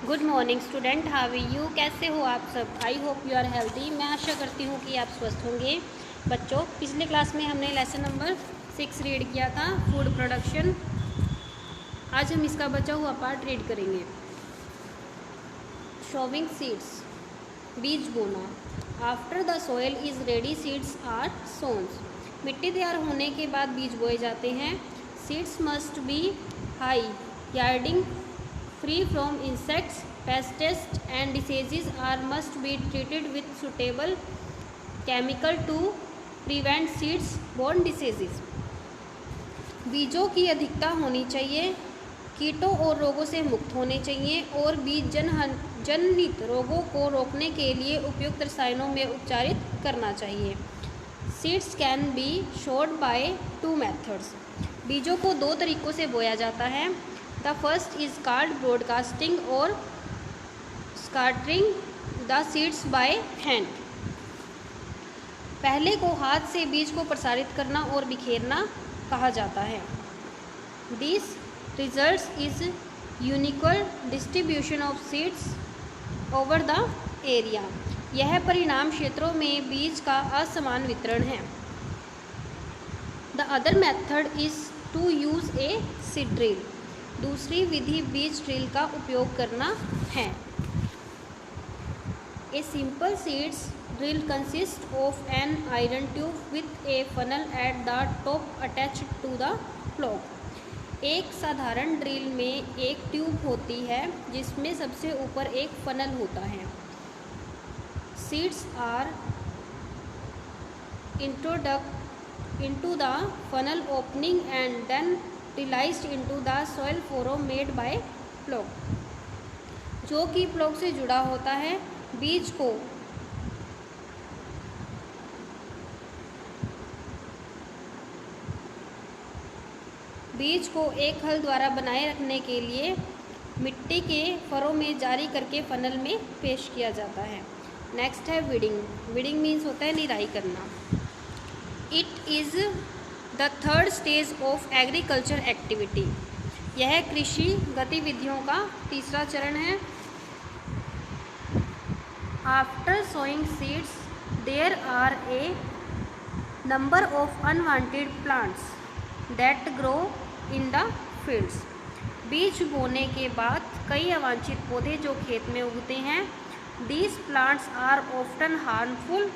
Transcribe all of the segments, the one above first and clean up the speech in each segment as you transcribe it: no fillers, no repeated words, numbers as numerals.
Good morning student, how are you? कैसे हो आप सब? I hope you are healthy. मैं आशा करती हूँ कि आप स्वस्थ होंगे। बच्चों, पिछले क्लास में हमने लेसन नंबर 6 रीड किया था, फूड प्रोडक्शन। आज हम इसका बचा हुआ पार्ट रीड करेंगे। शोविंग सीड्स, बीज बोना। After the soil is ready seeds are sown. मिट्टी तैयार होने के बाद बीज बोए जाते हैं। Seeds must be high yielding, free from insects, pests and diseases are must be treated with suitable chemical to prevent seeds borne diseases। बीजों की अधिकता होनी चाहिए, कीटों और रोगों से मुक्त होने चाहिए और बीज जनित रोगों को रोकने के लिए उपयुक्त रसायनों में उपचारित करना चाहिए। Seeds can be sowed by 2 methods. बीजों को 2 तरीक़ों से बोया जाता है। The first is called broadcasting और scattering the seeds by hand. पहले को हाथ से बीज को प्रसारित करना और बिखेरना कहा जाता है। This results is unequal distribution of seeds over the area. यह परिणाम क्षेत्रों में बीज का असमान वितरण है। The other method is to use a seed drill. दूसरी विधि बीज ड्रिल का उपयोग करना है। A simple seeds drill consist of an iron tube with a funnel at the top attached to the plough. एक साधारण ड्रिल में एक ट्यूब होती है जिसमें सबसे ऊपर एक फनल होता है। Seeds are introduced into the funnel opening and then released into the soil furrow made by plough, जो कि प्लॉग से जुड़ा होता है। बीज को एक हल द्वारा बनाए रखने के लिए मिट्टी के फरों में जारी करके फनल में पेश किया जाता है। नेक्स्ट है विडिंग। विडिंग मीन्स होता है निराई करना। It is the third stage of agriculture activity. यह कृषि गतिविधियों का तीसरा चरण है। After sowing seeds there are a number of unwanted plants that grow in the fields. बीज बोने के बाद कई अवांछित पौधे जो खेत में उगते हैं। These plants are often harmful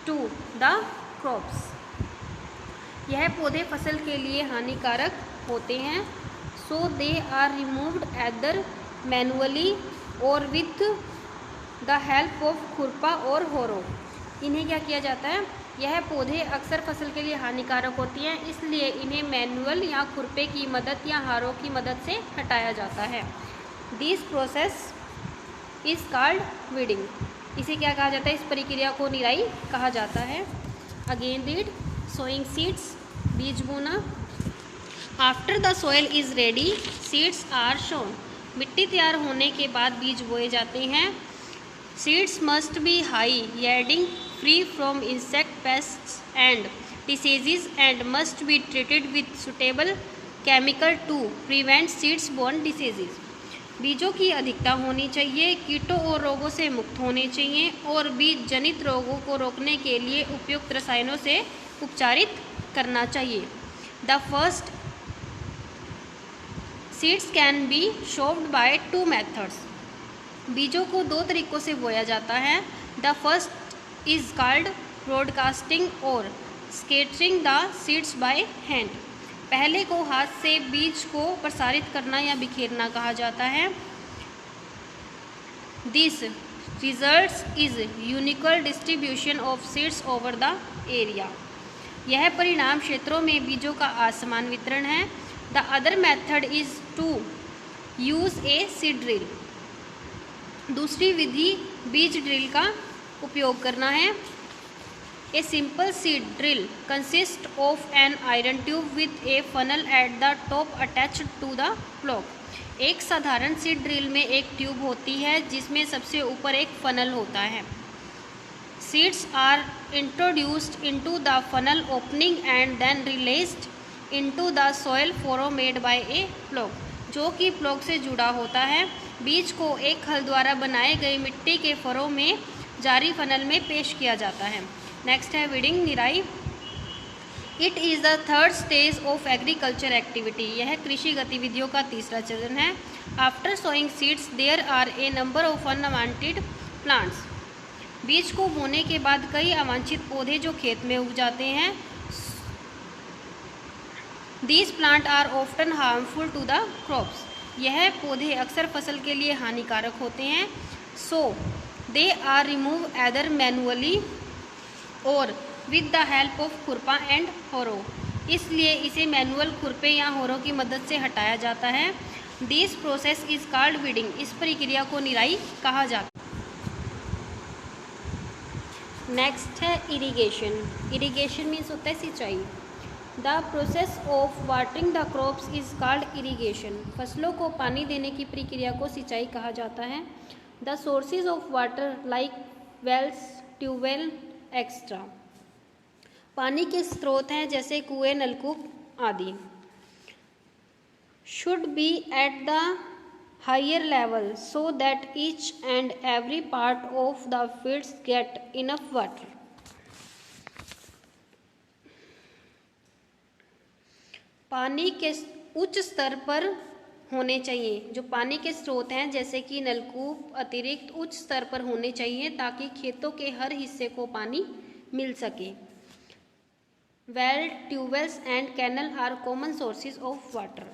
to the crops. यह पौधे फसल के लिए हानिकारक होते हैं। So they are removed either manually और with the help of khurpa और होरो। इन्हें क्या किया जाता है? यह पौधे अक्सर फसल के लिए हानिकारक होती हैं, इसलिए इन्हें मैनुअल या खुरपे की मदद या हारों की मदद से हटाया जाता है। This process is called weeding. इसे क्या कहा जाता है? इस प्रक्रिया को निराई कहा जाता है। Again read. सोइंग सीड्स, बीज बोना। After the soil is ready seeds are sown. मिट्टी तैयार होने के बाद बीज बोए जाते हैं। Seeds must be high yielding, free from insect pests and diseases and must be treated with suitable chemical to prevent seeds borne diseases. बीजों की अधिकता होनी चाहिए, कीटों और रोगों से मुक्त होने चाहिए और बीज जनित रोगों को रोकने के लिए उपयुक्त रसायनों से उपचारित करना चाहिए। The first seeds can be sowed by 2 methods. बीजों को 2 तरीक़ों से बोया जाता है। The first is called broadcasting और scattering the seeds by hand. पहले को हाथ से बीज को प्रसारित करना या बिखेरना कहा जाता है। This results is unequal distribution of seeds over the area. यह परिणाम क्षेत्रों में बीजों का असमान वितरण है। The other method is to use a seed drill. दूसरी विधि बीज ड्रिल का उपयोग करना है। A simple seed drill consist of an iron tube with a funnel at the top attached to the plough. एक साधारण सीड ड्रिल में एक ट्यूब होती है जिसमें सबसे ऊपर एक फनल होता है। Seeds are introduced into the funnel opening and then released into the soil furrow made by a plough। जो कि प्लॉग से जुड़ा होता है। बीज को एक हल द्वारा बनाए गए मिट्टी के फरों में जारी फनल में पेश किया जाता है। नेक्स्ट है वीडिंग, निराई। It is the third stage of agriculture activity. यह कृषि गतिविधियों का तीसरा चरण है। After sowing seeds there are a number of unwanted plants. बीज को बोने के बाद कई अवांछित पौधे जो खेत में उग जाते हैं। These plant are often harmful to the crops. यह पौधे अक्सर फसल के लिए हानिकारक होते हैं। So they are remove either manually और with the help of khurpa and harrow. इसलिए इसे मैनुअल खुरपे या होरो की मदद से हटाया जाता है। This process is called weeding. इस प्रक्रिया को निराई कहा जाता है। नेक्स्ट है इरिगेशन। इरिगेशन मीन्स होता है सिंचाई। The process of watering the crops is called irrigation. फसलों को पानी देने की प्रक्रिया को सिंचाई कहा जाता है। The sources of water like wells, tubewell extra. पानी के स्रोत हैं जैसे कुएं, नलकूप आदि। Should be at the higher level so that each and every part of the fields get enough water. पानी के उच्च स्तर पर होने चाहिए। जो पानी के स्रोत हैं जैसे कि नलकूप अतिरिक्त उच्च स्तर पर होने चाहिए ताकि खेतों के हर हिस्से को पानी मिल सके। Well, tubewells and canal are common sources of water.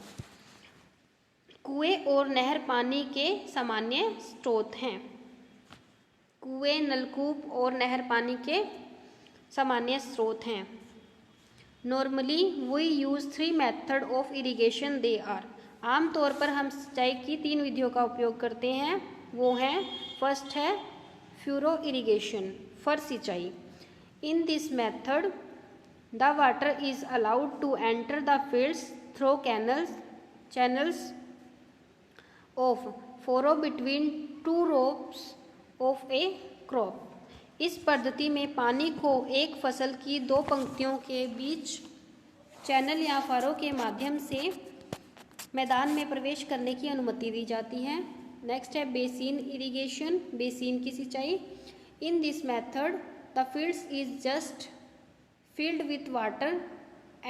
कुएं और नहर पानी के सामान्य स्रोत हैं। कुएं, नलकूप और नहर पानी के सामान्य स्रोत हैं। Normally we use 3 method of irrigation they are. आमतौर पर हम सिंचाई की 3 विधियों का उपयोग करते हैं। वो हैं, फर्स्ट है फ्यूरो इरिगेशन, फर सिंचाई। In this method the water is allowed to enter the fields through channels of furrow between 2 rows of a crop. इस पद्धति में पानी को एक फसल की 2 पंक्तियों के बीच चैनल या फरों के माध्यम से मैदान में प्रवेश करने की अनुमति दी जाती है। नेक्स्ट है बेसिन इरिगेशन, बेसिन की सिंचाई। In this method the fields is just filled with water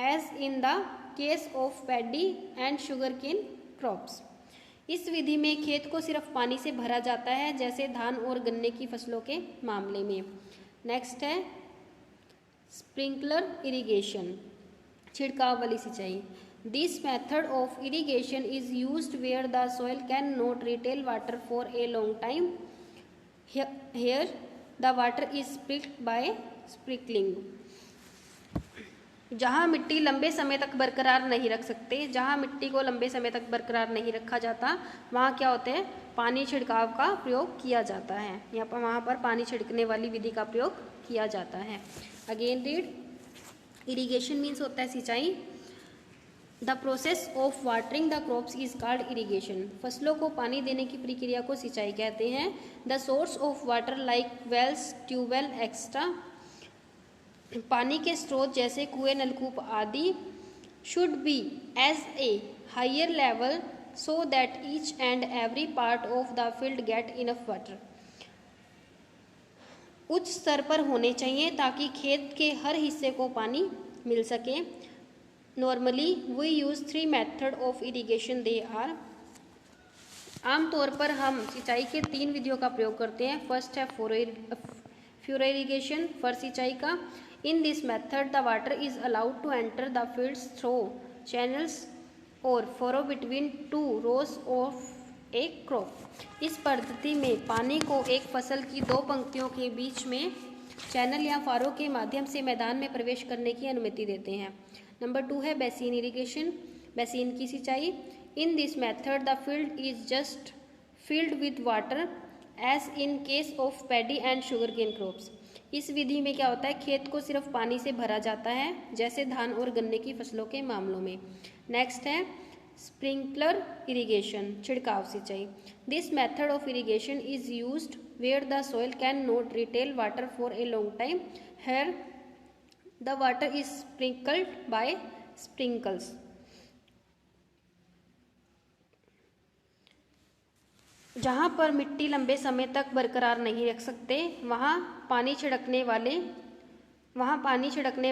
as in the case of paddy and sugarcane crops। इस विधि में खेत को सिर्फ पानी से भरा जाता है जैसे धान और गन्ने की फसलों के मामले में। नेक्स्ट है स्प्रिंकलर इरिगेशन, छिड़काव वाली सिंचाई। This method of irrigation is used where the soil can not retain water for a long time. Here the water is sprinkled by sprinkling. जहाँ मिट्टी लंबे समय तक बरकरार नहीं रख सकते, जहाँ मिट्टी को लंबे समय तक बरकरार नहीं रखा जाता, वहाँ क्या होते हैं, पानी छिड़काव का प्रयोग किया जाता है। यहाँ पर वहाँ पर पानी छिड़कने वाली विधि का प्रयोग किया जाता है। अगेन रीड, इरिगेशन मीन्स होता है सिंचाई। The process of watering the crops is called irrigation. फसलों को पानी देने की प्रक्रिया को सिंचाई कहते हैं। The source of water like wells, tubewell extra. पानी के स्रोत जैसे कुएं, नलकूप आदि। Should be as a higher level so that each and every part of the field get enough water. उच्च स्तर पर होने चाहिए ताकि खेत के हर हिस्से को पानी मिल सके। Normally we use 3 method of irrigation they are. आमतौर पर हम सिंचाई के 3 विधियों का प्रयोग करते हैं। फर्स्ट है फ्यूरो इरिगेशन, फर सिंचाई का। In this method, the water is allowed to enter the fields through channels or furrow between 2 rows of a crop। इस पद्धति में पानी को एक फसल की 2 पंक्तियों के बीच में चैनल या फारों के माध्यम से मैदान में प्रवेश करने की अनुमति देते हैं। नंबर 2 है बेसिन इरिगेशन, बेसिन की सिंचाई। In this method the field is just filled with water as in case of paddy and sugarcane crops। इस विधि में क्या होता है, खेत को सिर्फ पानी से भरा जाता है जैसे धान और गन्ने की फसलों के मामलों में। नेक्स्ट है स्प्रिंकलर इरिगेशन, छिड़काव सिंचाई। This method of irrigation is used where the soil can not retain water for a long time. Here the water is sprinkled by sprinkles. जहाँ पर मिट्टी लंबे समय तक बरकरार नहीं रख सकते वहाँ पानी छिड़कने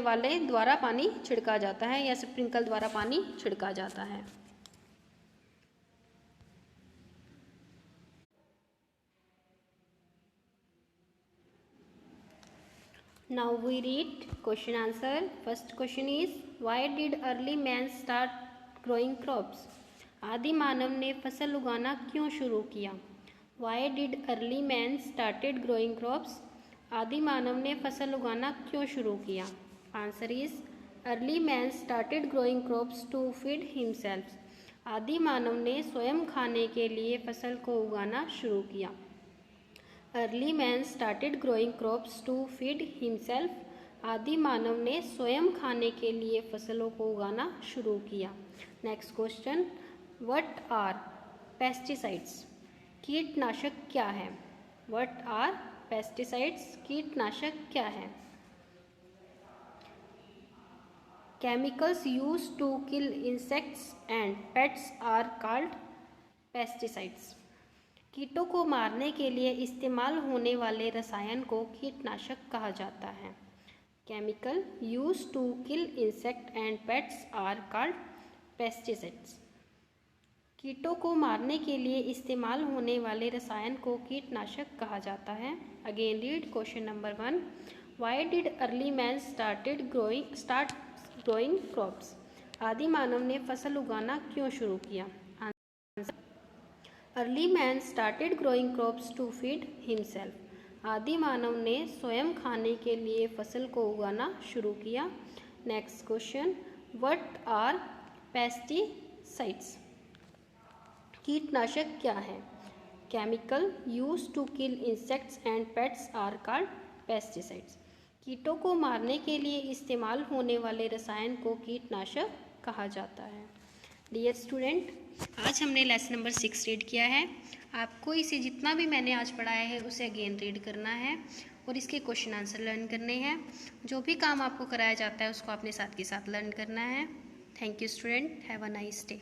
वाले द्वारा पानी छिड़का जाता है या स्प्रिंकल द्वारा पानी छिड़का जाता है। Now we read question answer. First question is, why did early man start growing crops? आदि मानव ने फसल उगाना क्यों शुरू किया? Why did early man started growing crops? आदि मानव ने फसल उगाना क्यों शुरू किया? Answer is, early man started growing crops to feed himself. आदि मानव ने स्वयं खाने के लिए फसल को उगाना शुरू किया। Early man started growing crops to feed himself. आदि मानव ने स्वयं खाने के लिए फसलों को उगाना शुरू किया। Next question, what are pesticides? कीटनाशक क्या है? What are pesticides? कीटनाशक क्या है? Chemicals used to kill insects and pets are called pesticides. कीटों को मारने के लिए इस्तेमाल होने वाले रसायन को कीटनाशक कहा जाता है। Chemical used to kill insect and pets are called pesticides. कीटों को मारने के लिए इस्तेमाल होने वाले रसायन को कीटनाशक कहा जाता है। Again read question number 1, why did early man start growing crops? आदि मानव ने फसल उगाना क्यों शुरू किया? Early man started growing crops to feed himself. आदि मानव ने स्वयं खाने के लिए फसल को उगाना शुरू किया। Next question, what are pesticides? कीटनाशक क्या है? Chemical used to kill insects and pets are called pesticides. कीटों को मारने के लिए इस्तेमाल होने वाले रसायन को कीटनाशक कहा जाता है। डियर स्टूडेंट, आज हमने लेसन नंबर 6 रीड किया है। आपको इसे जितना भी मैंने आज पढ़ाया है उसे अगेन रीड करना है और इसके क्वेश्चन आंसर लर्न करने हैं। जो भी काम आपको कराया जाता है उसको अपने साथ के साथ लर्न करना है। Thank you student, have a nice day.